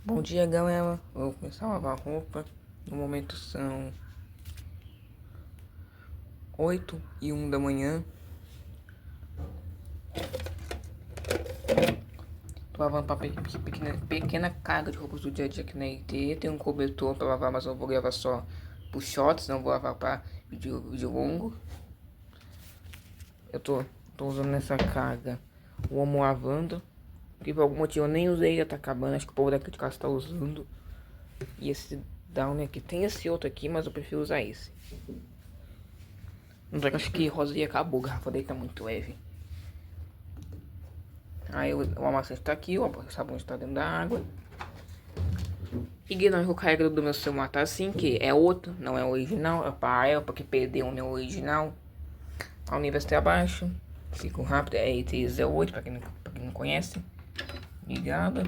Bom dia, galera. Eu vou começar a lavar roupa. No momento são 8h01 da manhã. Tô lavando pra pequena carga de roupas do dia a dia aqui na LTE. Tem um cobertor pra lavar, mas eu vou gravar só por shorts, não vou lavar pra vídeo longo. Eu tô usando nessa carga o Omo Lavando, que por algum motivo eu nem usei, já tá acabando. Acho que o povo daqui de casa tá usando. E esse Downy aqui, tem esse outro aqui, mas eu prefiro usar esse. Não sei, acho que rosinha acabou, a garrafa dele tá muito leve. Aí o amassante tá aqui, o sabão está dentro da água. Ignorando que o carregador do meu celular tá assim, que é outro, não é o original. É para ela, porque perdeu o meu original. A universidade abaixo. Fica rápido, é LTE08, pra quem não conhece. Ligada.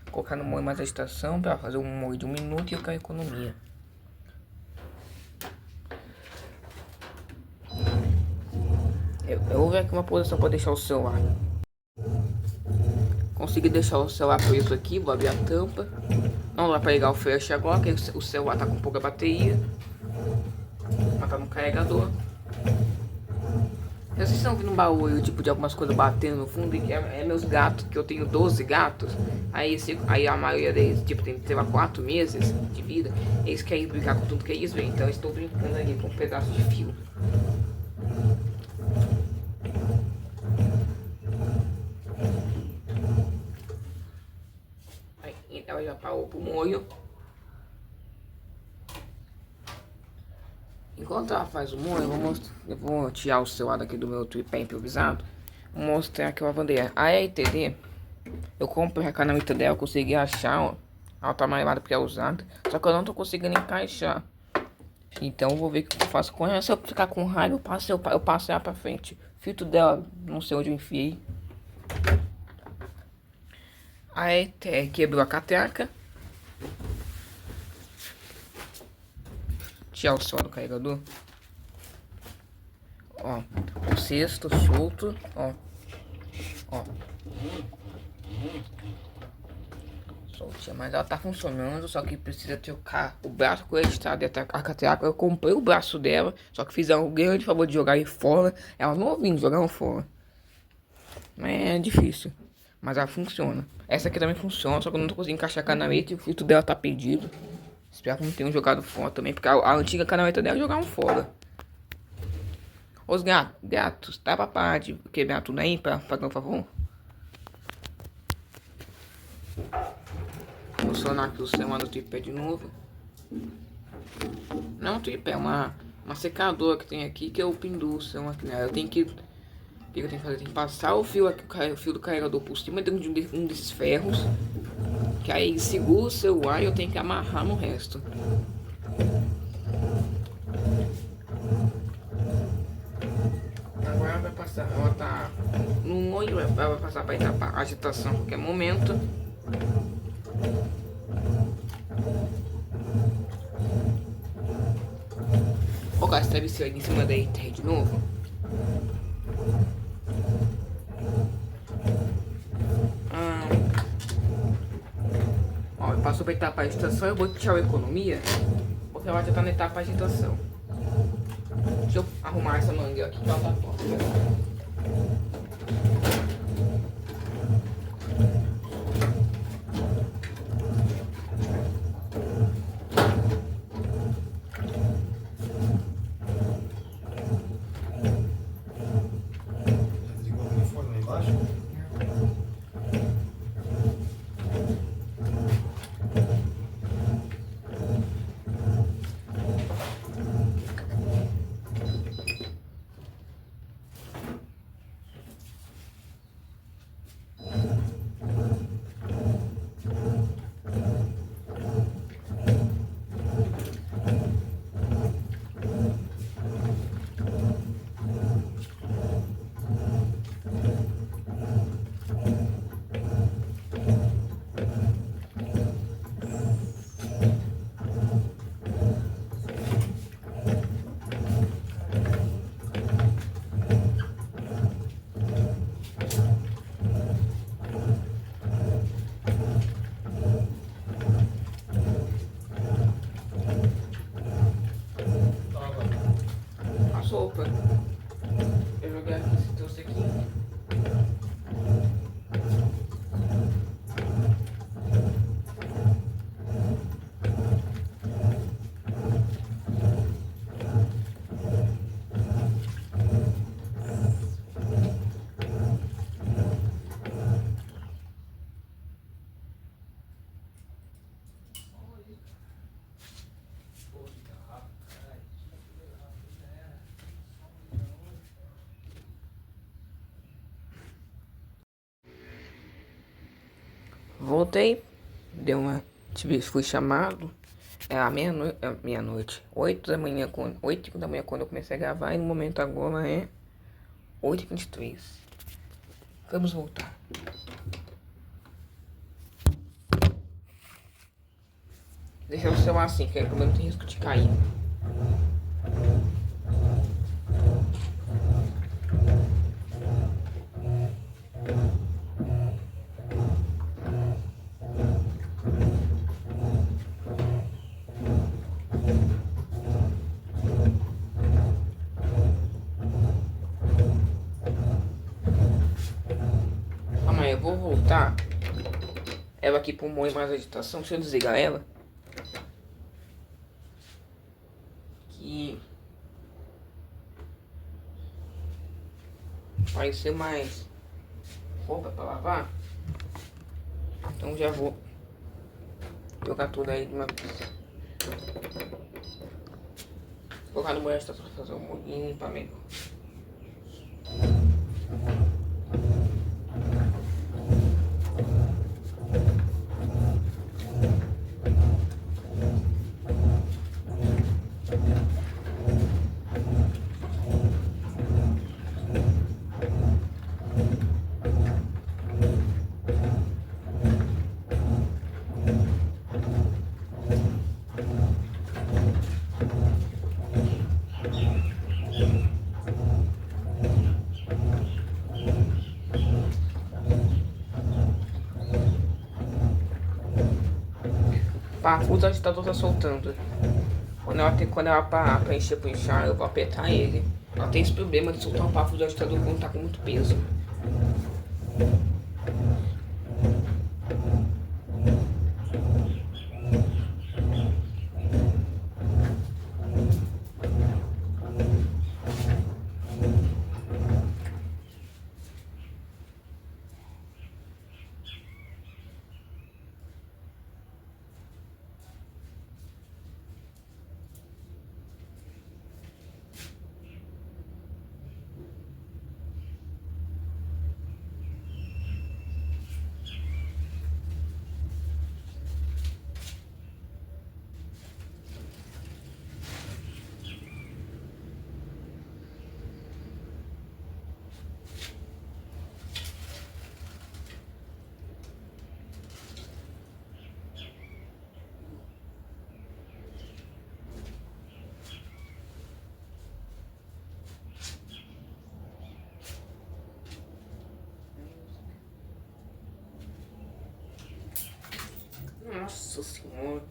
Colocar no modo mais a estação para fazer um modo de 1 minuto e eu quero economia. Eu vou ver aqui uma posição para deixar o celular. Consegui deixar o celular preso aqui, vou abrir a tampa. Não dá para ligar o flash agora, porque o celular tá com pouca bateria. Mas tá no carregador. Vocês estão ouvindo um barulho tipo de algumas coisas batendo no fundo, e é meus gatos, que eu tenho 12 gatos. Aí a maioria deles, tipo, tem, sei lá, 4 meses de vida. Eles querem brincar com tudo que eles veem, então eu estou brincando ali com um pedaço de fio. Aí ela já parou pro molho. Enquanto ela faz o molho, eu vou tirar o celular daqui do meu tripé improvisado. Vou mostrar que eu lavandei. A LTD, eu comprei a canaleta dela, consegui achar, ó. Ela tá amarelada porque é usada. Só que eu não tô conseguindo encaixar. Então eu vou ver o que eu faço com ela. Se eu ficar com raiva, eu passo ela pra frente. O filtro dela, não sei onde eu enfiei. Aí quebrou a catraca. Tirar o celular do carregador. Ó, o cesto solto, ó. Soltinha, mas ela tá funcionando, só que precisa trocar o braço com ele está dentro da catraca. Eu comprei o braço dela, só que fizeram um grande favor de jogar ele fora. Ela não ouvindo, jogaram fora. É difícil, mas ela funciona. Essa aqui também funciona, só que eu não tô conseguindo encaixar a canaleta e o filtro dela tá perdido. Espero que não tenham jogado fora também, porque a antiga canaleta dela jogaram fora. Os gatos, tá pra parar de quebrar tudo aí, pra fazer um favor? Vou funcionar aqui o celular do tripé de novo. Não é um tripé, é uma secadora que tem aqui que eu penduro o celular aqui nela. O que eu tenho que fazer? Eu tenho que passar o fio do carregador por cima de um desses ferros. Que aí segura o celular e eu tenho que amarrar no resto. Agora vai passar, ela tá no molho, ela vai passar para etapa agitação a qualquer momento. Vou gastar esse aí em cima da ITR de novo. Ó, passou para etapa agitação, eu vou tirar a economia, porque ela já tá na etapa agitação. Deixa eu arrumar essa mangueira aqui que ela tá forte. Voltei, deu uma. Fui chamado. Era meia-noite. 8 da manhã, 8h da manhã quando eu comecei a gravar. E no momento agora é 8h23. Vamos voltar. Deixa o celular assim, que aí pelo menos tem risco de cair. Calma aí, eu vou voltar. Ela aqui pro moe mais agitação. Deixa eu desligar ela. Que vai ser mais roupa pra lavar. Então já vou jogar tudo aí de uma vez. Vou colocar no banho pra fazer um limpamento. Parafuso o agitador tá soltando. Quando ela parar pra encher pro inchar, eu vou apertar ele. Ela tem esse problema de soltar o parafuso do agitador quando tá com muito peso. Nossa senhora.